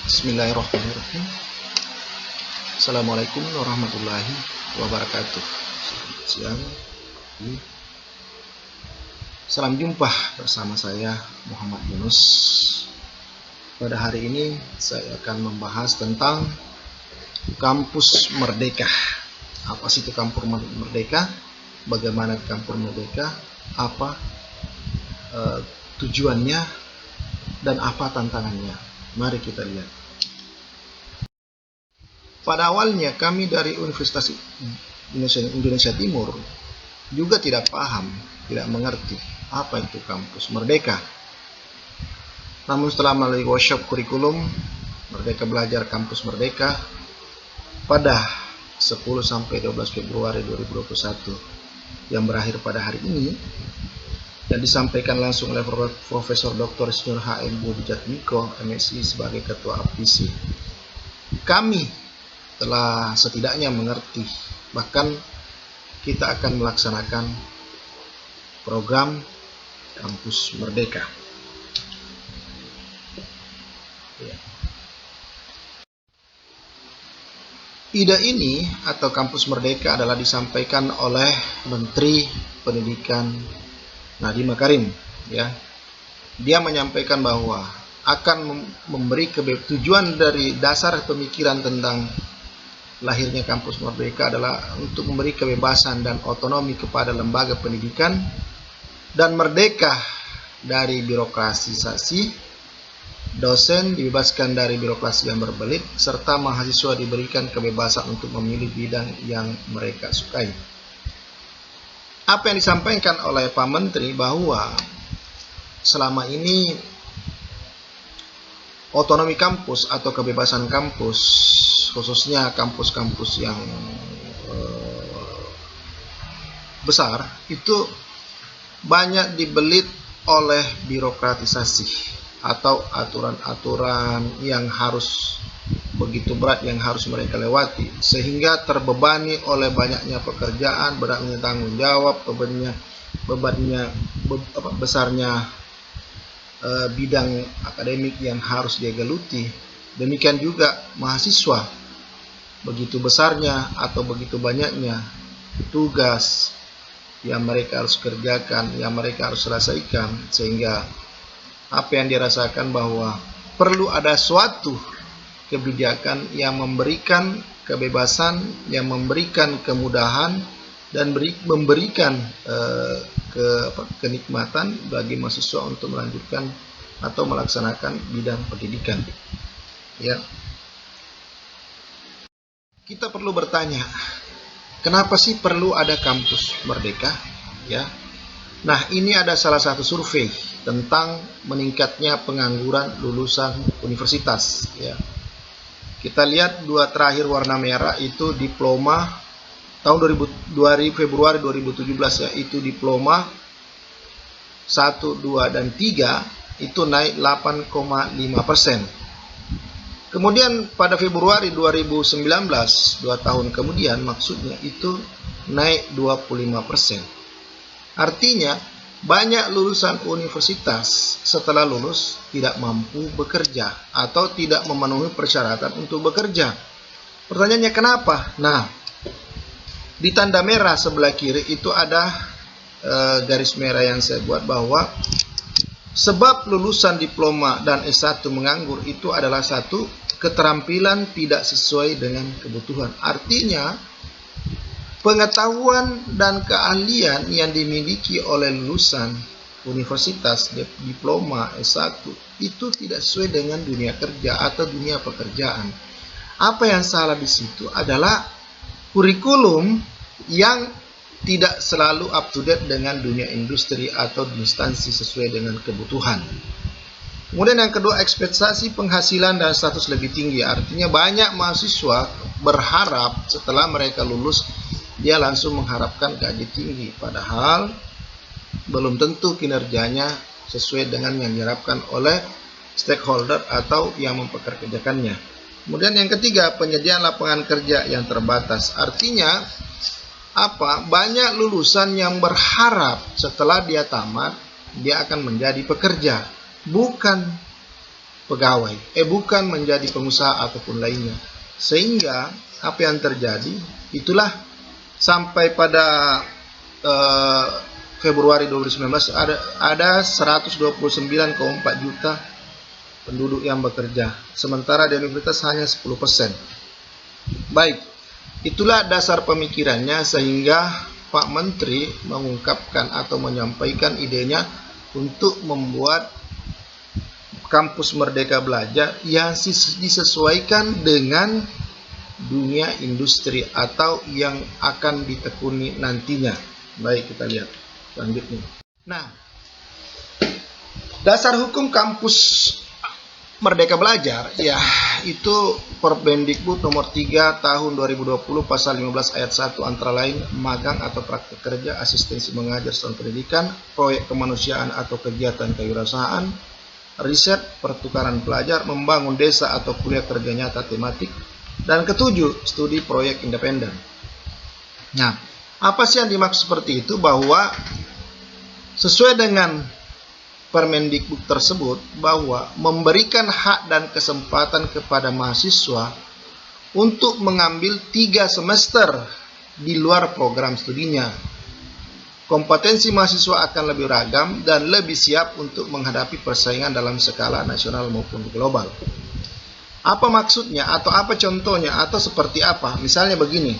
Bismillahirrahmanirrahim. Assalamualaikum warahmatullahi wabarakatuh. Siang. Salam jumpa bersama saya Muhammad Yunus. Pada hari ini saya akan membahas tentang Kampus Merdeka. Apa sih itu Kampus Merdeka? Bagaimana Kampus Merdeka? Apa tujuannya dan apa tantangannya? Mari kita lihat. Pada awalnya kami dari Universitas Indonesia Timur juga tidak paham, tidak mengerti apa itu Kampus Merdeka. Namun setelah melalui workshop kurikulum Merdeka Belajar Kampus Merdeka pada 10-12 Februari 2021 yang berakhir pada hari ini, yang disampaikan langsung oleh Profesor Dr. Insinyur H.M. Budi Jatmiko, MSI sebagai Ketua APSI. Kami telah setidaknya mengerti, bahkan kita akan melaksanakan program Kampus Merdeka. Ide ini atau Kampus Merdeka adalah disampaikan oleh Menteri Pendidikan Nadiem Makarim, ya. Dia menyampaikan bahwa akan memberi tujuan dari dasar pemikiran tentang lahirnya Kampus Merdeka adalah untuk memberi kebebasan dan otonomi kepada lembaga pendidikan dan merdeka dari birokrasisasi, dosen dibebaskan dari birokrasi yang berbelit, serta mahasiswa diberikan kebebasan untuk memilih bidang yang mereka sukai. Apa yang disampaikan oleh Pak Menteri bahwa selama ini otonomi kampus atau kebebasan kampus, khususnya kampus-kampus yang besar, itu banyak dibelit oleh birokratisasi atau aturan-aturan yang harus begitu berat yang harus mereka lewati, sehingga terbebani oleh banyaknya pekerjaan, beratnya tanggung jawab, besarnya bidang akademik yang harus dia geluti. Demikian juga mahasiswa, begitu besarnya atau begitu banyaknya tugas yang mereka harus kerjakan, yang mereka harus selesaikan, sehingga apa yang dirasakan bahwa perlu ada suatu kebijakan yang memberikan kebebasan, yang memberikan kemudahan dan memberikan kenikmatan bagi mahasiswa untuk melanjutkan atau melaksanakan bidang pendidikan. Ya. Kita perlu bertanya, kenapa sih perlu ada Kampus Merdeka? Ya. Nah, ini ada salah satu survei tentang meningkatnya pengangguran lulusan universitas, ya. Kita lihat dua terakhir warna merah itu diploma tahun 2 Februari 2017, ya, itu diploma 1, 2, dan 3 itu naik 8,5%. Kemudian pada Februari 2019, 2 tahun kemudian maksudnya, itu naik 25%. Artinya banyak lulusan universitas setelah lulus tidak mampu bekerja atau tidak memenuhi persyaratan untuk bekerja. Pertanyaannya kenapa? Nah, di tanda merah sebelah kiri itu ada garis merah yang saya buat bahwa sebab lulusan diploma dan S1 menganggur itu adalah satu, keterampilan tidak sesuai dengan kebutuhan. Artinya pengetahuan dan keahlian yang dimiliki oleh lulusan universitas diploma S1 itu tidak sesuai dengan dunia kerja atau dunia pekerjaan. Apa yang salah di situ adalah kurikulum yang tidak selalu up to date dengan dunia industri atau instansi sesuai dengan kebutuhan. Kemudian yang kedua, ekspektasi penghasilan dan status lebih tinggi. Artinya banyak mahasiswa berharap setelah mereka lulus dia langsung mengharapkan gaji tinggi, padahal belum tentu kinerjanya sesuai dengan yang diharapkan oleh stakeholder atau yang mempekerjakannya. Kemudian yang ketiga, penyediaan lapangan kerja yang terbatas. Artinya apa? Banyak lulusan yang berharap setelah dia tamat dia akan menjadi pekerja, bukan pegawai, bukan menjadi pengusaha ataupun lainnya. Sehingga apa yang terjadi, itulah sampai pada Februari 2019 ada 129,4 juta penduduk yang bekerja, sementara di universitas hanya 10%. Baik, itulah dasar pemikirannya sehingga Pak Menteri mengungkapkan atau menyampaikan idenya untuk membuat kampus Merdeka Belajar yang disesuaikan dengan dunia industri atau yang akan ditekuni nantinya. Baik, kita lihat selanjutnya. Nah, dasar hukum kampus Merdeka Belajar ya itu Permendikbud nomor 3 tahun 2020 pasal 15 ayat 1 antara lain magang atau praktek kerja, asistensi mengajar serta pendidikan, proyek kemanusiaan atau kegiatan kewirausahaan, riset, pertukaran pelajar, membangun desa atau kuliah kerja nyata tematik, dan ketujuh, studi proyek independen. Nah, apa sih yang dimaksud seperti itu? Bahwa sesuai dengan Permendikbud tersebut, bahwa memberikan hak dan kesempatan kepada mahasiswa untuk mengambil 3 semester di luar program studinya. Kompetensi mahasiswa akan lebih ragam dan lebih siap untuk menghadapi persaingan dalam skala nasional maupun global. Apa maksudnya atau apa contohnya atau seperti apa? Misalnya begini,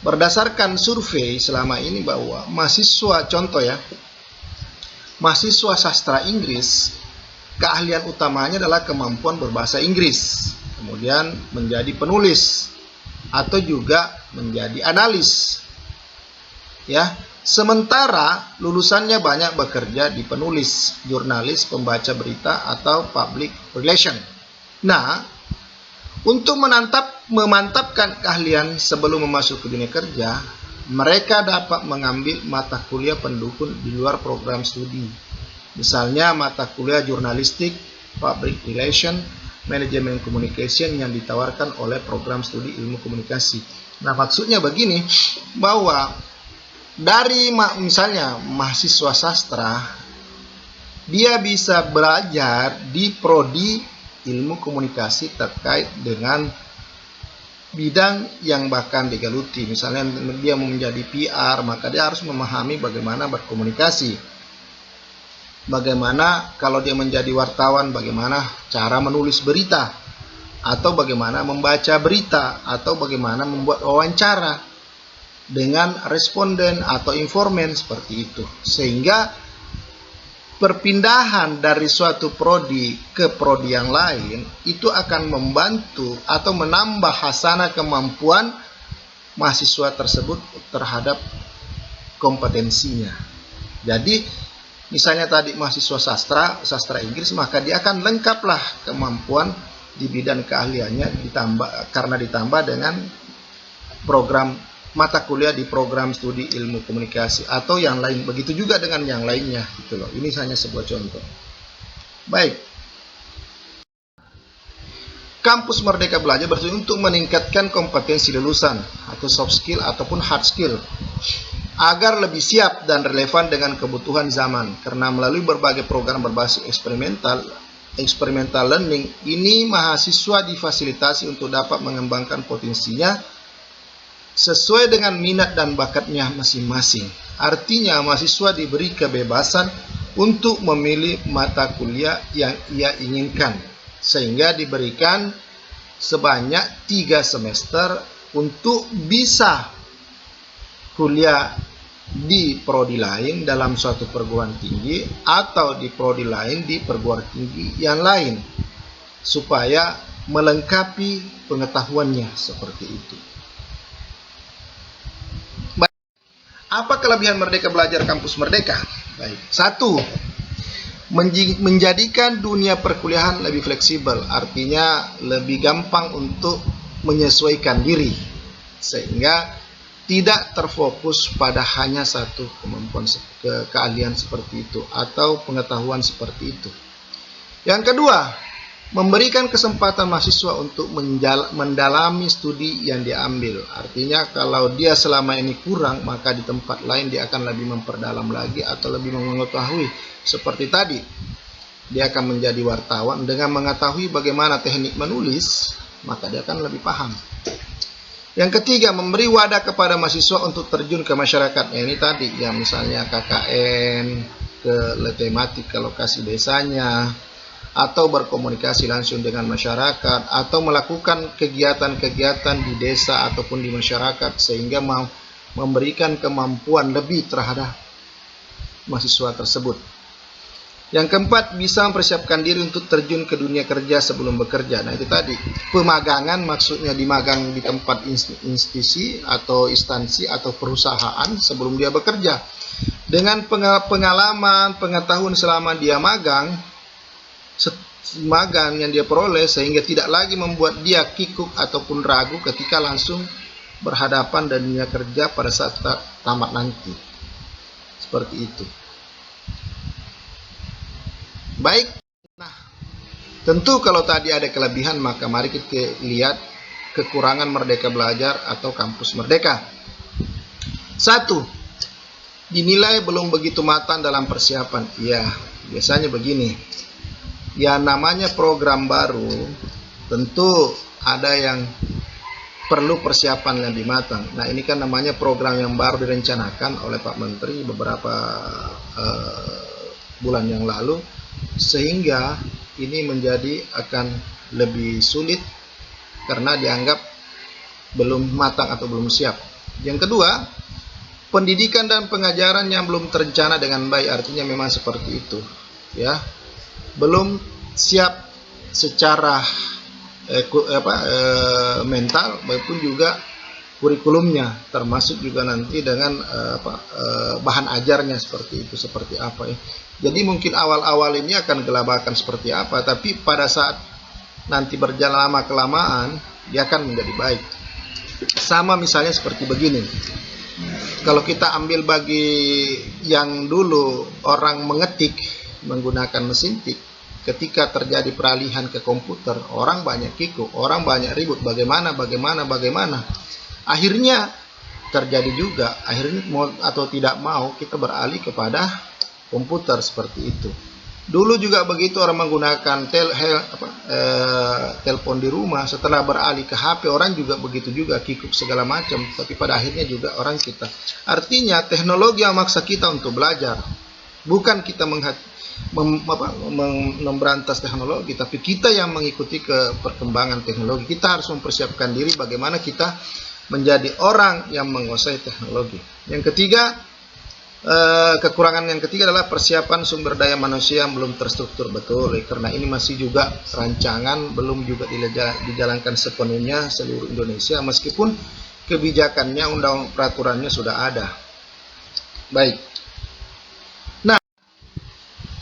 berdasarkan survei selama ini bahwa mahasiswa, contoh ya, mahasiswa sastra Inggris, keahlian utamanya adalah kemampuan berbahasa Inggris, kemudian menjadi penulis, atau juga menjadi analis. Ya, sementara lulusannya banyak bekerja di penulis, jurnalis, pembaca berita, atau public relation. Nah, untuk memantapkan keahlian sebelum memasuki dunia kerja, mereka dapat mengambil mata kuliah pendukung di luar program studi. Misalnya mata kuliah jurnalistik, public relation, manajemen communication yang ditawarkan oleh program studi ilmu komunikasi. Nah, maksudnya begini, bahwa dari misalnya mahasiswa sastra, dia bisa belajar di prodi ilmu komunikasi terkait dengan bidang yang bahkan digeluti. Misalnya dia mau menjadi PR, maka dia harus memahami bagaimana berkomunikasi. Bagaimana kalau dia menjadi wartawan, bagaimana cara menulis berita, atau bagaimana membaca berita, atau bagaimana membuat wawancara dengan responden atau informan seperti itu. Sehingga perpindahan dari suatu prodi ke prodi yang lain itu akan membantu atau menambah hasanah kemampuan mahasiswa tersebut terhadap kompetensinya. Jadi misalnya tadi mahasiswa sastra Inggris, maka dia akan lengkaplah kemampuan di bidang keahliannya ditambah dengan program mata kuliah di program studi ilmu komunikasi atau yang lain. Begitu juga dengan yang lainnya gitu loh. Ini hanya sebuah contoh. Baik. Kampus Merdeka Belajar bertujuan untuk meningkatkan kompetensi lulusan atau soft skill ataupun hard skill agar lebih siap dan relevan dengan kebutuhan zaman. Karena melalui berbagai program berbasis experimental learning, ini mahasiswa difasilitasi untuk dapat mengembangkan potensinya sesuai dengan minat dan bakatnya masing-masing. Artinya mahasiswa diberi kebebasan untuk memilih mata kuliah yang ia inginkan, sehingga diberikan sebanyak 3 semester untuk bisa kuliah di prodi lain dalam suatu perguruan tinggi atau di prodi lain di perguruan tinggi yang lain, supaya melengkapi pengetahuannya seperti itu. Apa kelebihan Merdeka Belajar Kampus Merdeka? Baik. 1. Menjadikan dunia perkuliahan lebih fleksibel, artinya lebih gampang untuk menyesuaikan diri, sehingga tidak terfokus pada hanya satu kemampuan keahlian seperti itu atau pengetahuan seperti itu. Yang kedua, memberikan kesempatan mahasiswa untuk mendalami studi yang diambil. Artinya kalau dia selama ini kurang, maka di tempat lain dia akan lebih memperdalam lagi atau lebih mengetahui. Seperti tadi, dia akan menjadi wartawan. Dengan mengetahui bagaimana teknik menulis, maka dia akan lebih paham. Yang ketiga, memberi wadah kepada mahasiswa untuk terjun ke masyarakat. Ya, ini tadi, ya misalnya KKN, ke tematik ke lokasi desanya, atau berkomunikasi langsung dengan masyarakat, atau melakukan kegiatan-kegiatan di desa ataupun di masyarakat, sehingga memberikan kemampuan lebih terhadap mahasiswa tersebut. Yang keempat, bisa mempersiapkan diri untuk terjun ke dunia kerja sebelum bekerja. Nah, itu tadi, pemagangan maksudnya dimagang di tempat institusi atau instansi atau perusahaan sebelum dia bekerja. Dengan pengalaman, pengetahuan selama dia magang yang dia peroleh, sehingga tidak lagi membuat dia kikuk ataupun ragu ketika langsung berhadapan dengan dunia kerja pada saat tamat nanti. Seperti itu. Baik, nah tentu kalau tadi ada kelebihan, maka mari kita lihat kekurangan Merdeka Belajar atau Kampus Merdeka. 1. Dinilai belum begitu matang dalam persiapan. Ya, biasanya begini. Ya, namanya program baru, tentu ada yang perlu persiapan yang lebih matang. Nah, ini kan namanya program yang baru direncanakan oleh Pak Menteri beberapa bulan yang lalu, sehingga ini menjadi akan lebih sulit karena dianggap belum matang atau belum siap. Yang kedua, pendidikan dan pengajaran yang belum terencana dengan baik, artinya memang seperti itu, ya, belum siap secara mental maupun juga kurikulumnya, termasuk juga nanti dengan bahan ajarnya seperti itu, seperti apa ya. Jadi mungkin awal-awal ini akan gelabakan seperti apa, tapi pada saat nanti berjalan lama kelamaan dia akan menjadi baik. Sama misalnya seperti begini, kalau kita ambil bagi yang dulu orang mengetik menggunakan mesin tik, ketika terjadi peralihan ke komputer, orang banyak kikuk, orang banyak ribut, bagaimana. Akhirnya terjadi juga, akhirnya mau atau tidak mau kita beralih kepada komputer seperti itu. Dulu juga begitu, orang menggunakan telepon di rumah, setelah beralih ke HP orang juga begitu juga, kikuk segala macam, tapi pada akhirnya juga orang kita. Artinya teknologi yang memaksa kita untuk belajar, bukan kita memberantas teknologi, tapi kita yang mengikuti ke perkembangan teknologi. Kita harus mempersiapkan diri bagaimana kita menjadi orang yang menguasai teknologi. Yang ketiga, kekurangan yang ketiga adalah persiapan sumber daya manusia yang belum terstruktur betul, karena ini masih juga rancangan, belum juga dijalankan sepenuhnya seluruh Indonesia, meskipun kebijakannya, undang peraturannya sudah ada. Baik.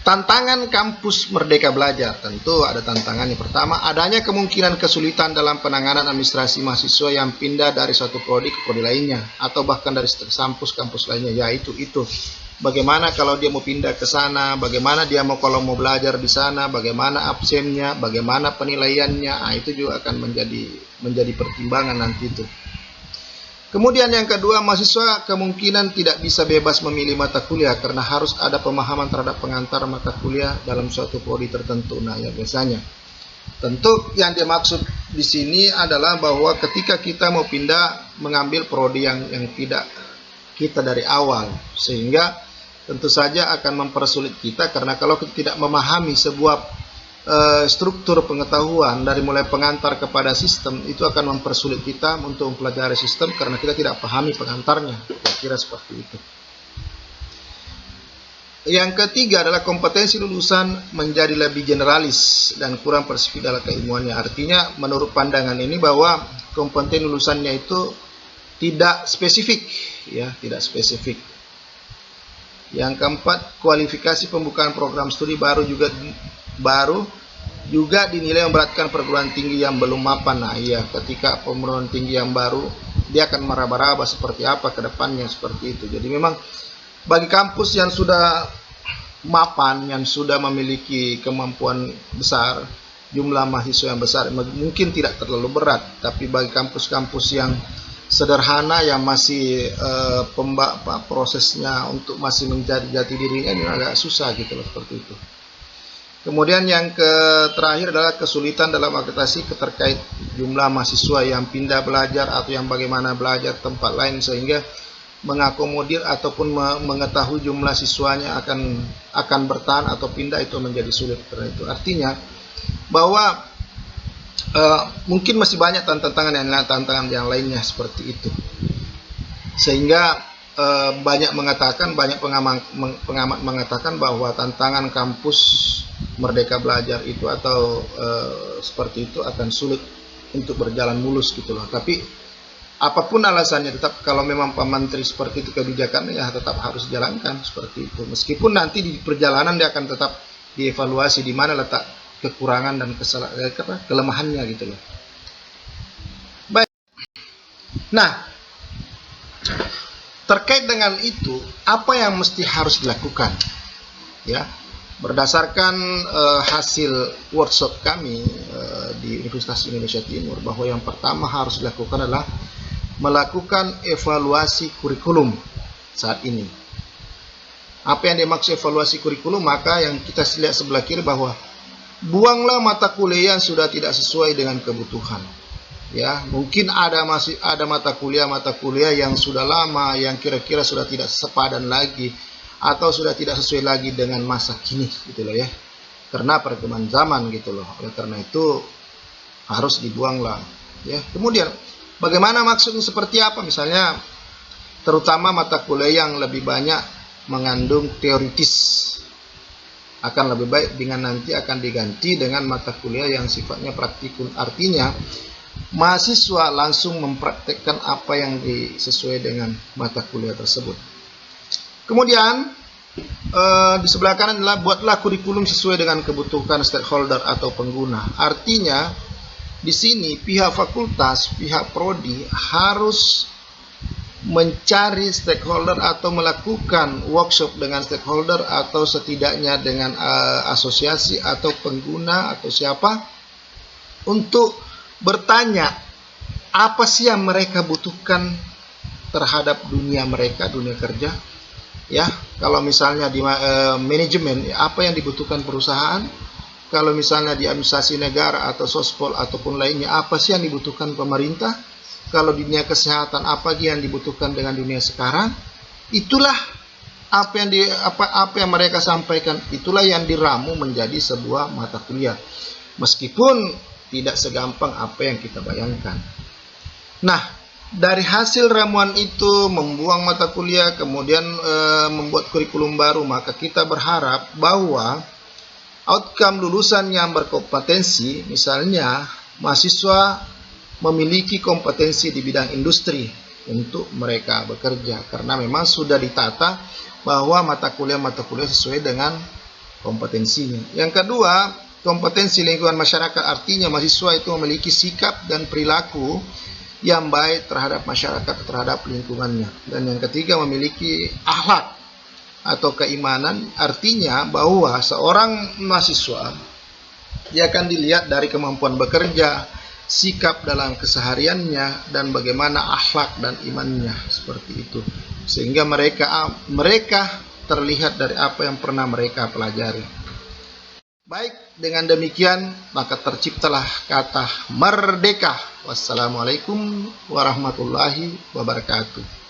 Tantangan Kampus Merdeka Belajar, tentu ada tantangannya. Pertama, adanya kemungkinan kesulitan dalam penanganan administrasi mahasiswa yang pindah dari suatu prodi ke prodi lainnya, atau bahkan dari kampus lainnya. Yaitu bagaimana kalau dia mau pindah ke sana, bagaimana dia kalau mau belajar di sana, bagaimana absennya, bagaimana penilaiannya. Nah, itu juga akan menjadi pertimbangan nanti itu. Kemudian yang kedua, mahasiswa kemungkinan tidak bisa bebas memilih mata kuliah karena harus ada pemahaman terhadap pengantar mata kuliah dalam suatu prodi tertentu. Nah, ya biasanya. Tentu yang dimaksud di sini adalah bahwa ketika kita mau pindah mengambil prodi yang tidak kita dari awal, sehingga tentu saja akan mempersulit kita, karena kalau kita tidak memahami sebuah struktur pengetahuan dari mulai pengantar kepada sistem, itu akan mempersulit kita untuk mempelajari sistem karena kita tidak pahami pengantarnya. Kira-kira seperti itu. Yang ketiga adalah kompetensi lulusan menjadi lebih generalis dan kurang spesifik dalam keilmuannya. Artinya menurut pandangan ini bahwa kompetensi lulusannya itu tidak spesifik, ya, tidak spesifik. Yang keempat, kualifikasi pembukaan program studi baru juga dinilai memberatkan perguruan tinggi yang belum mapan. Nah, iya, ketika perguruan tinggi yang baru, dia akan meraba-raba seperti apa ke depannya, seperti itu. Jadi memang bagi kampus yang sudah mapan, yang sudah memiliki kemampuan besar, jumlah mahasiswa yang besar, mungkin tidak terlalu berat. Tapi bagi kampus-kampus yang sederhana, yang masih prosesnya untuk masih menjadi jati dirinya, ini agak susah gitu loh, seperti itu. Kemudian yang terakhir adalah kesulitan dalam adaptasi terkait jumlah mahasiswa yang pindah belajar atau yang bagaimana belajar tempat lain, sehingga mengakomodir ataupun mengetahui jumlah siswanya akan bertahan atau pindah itu menjadi sulit. Karena itu artinya bahwa mungkin masih banyak tantangan yang lainnya seperti itu, sehingga banyak pengamat mengatakan bahwa tantangan kampus Merdeka Belajar itu atau seperti itu akan sulit untuk berjalan mulus gitu loh. Tapi apapun alasannya, tetap kalau memang Pak Menteri seperti itu kebijakannya, ya tetap harus dijalankan seperti itu. Meskipun nanti di perjalanan dia akan tetap dievaluasi di mana letak kekurangan dan kelemahannya gitu loh. Baik. Nah, terkait dengan itu, apa yang mesti harus dilakukan? Ya, berdasarkan hasil workshop kami di Universitas Indonesia Timur, bahwa yang pertama harus dilakukan adalah melakukan evaluasi kurikulum saat ini. Apa yang dimaksud evaluasi kurikulum? Maka yang kita lihat sebelah kiri bahwa buanglah mata kuliah yang sudah tidak sesuai dengan kebutuhan. Ya, mungkin masih ada mata kuliah yang sudah lama, yang kira-kira sudah tidak sepadan lagi atau sudah tidak sesuai lagi dengan masa kini gitu loh ya. Karena perkembangan zaman gitu loh. Oleh karena itu harus dibuanglah ya. Kemudian bagaimana maksudnya seperti apa? Misalnya terutama mata kuliah yang lebih banyak mengandung teoritis akan lebih baik dengan nanti akan diganti dengan mata kuliah yang sifatnya praktikum. Artinya mahasiswa langsung mempraktekkan apa yang sesuai dengan mata kuliah tersebut. Kemudian di sebelah kanan adalah buatlah kurikulum sesuai dengan kebutuhan stakeholder atau pengguna. Artinya di sini pihak fakultas, pihak prodi harus mencari stakeholder atau melakukan workshop dengan stakeholder atau setidaknya dengan asosiasi atau pengguna atau siapa untuk bertanya apa sih yang mereka butuhkan terhadap dunia mereka, dunia kerja. Ya, kalau misalnya di manajemen, apa yang dibutuhkan perusahaan. Kalau misalnya di administrasi negara atau sospol ataupun lainnya, apa sih yang dibutuhkan pemerintah. Kalau di dunia kesehatan, apa yang dibutuhkan dengan dunia sekarang. Itulah apa yang mereka sampaikan, itulah yang diramu menjadi sebuah mata kuliah. Meskipun tidak segampang apa yang kita bayangkan. Nah, dari hasil ramuan itu membuang mata kuliah, kemudian membuat kurikulum baru, maka kita berharap bahwa outcome lulusan yang berkompetensi, misalnya mahasiswa memiliki kompetensi di bidang industri untuk mereka bekerja, karena memang sudah ditata bahwa mata kuliah sesuai dengan kompetensinya. Yang kedua, kompetensi lingkungan masyarakat, artinya mahasiswa itu memiliki sikap dan perilaku yang baik terhadap masyarakat, terhadap lingkungannya. Dan yang ketiga, memiliki akhlak atau keimanan, artinya bahwa seorang mahasiswa dia akan dilihat dari kemampuan bekerja, sikap dalam kesehariannya, dan bagaimana akhlak dan imannya, seperti itu. Sehingga mereka terlihat dari apa yang pernah mereka pelajari. Baik, dengan demikian maka terciptalah kata merdeka. Wassalamualaikum warahmatullahi wabarakatuh.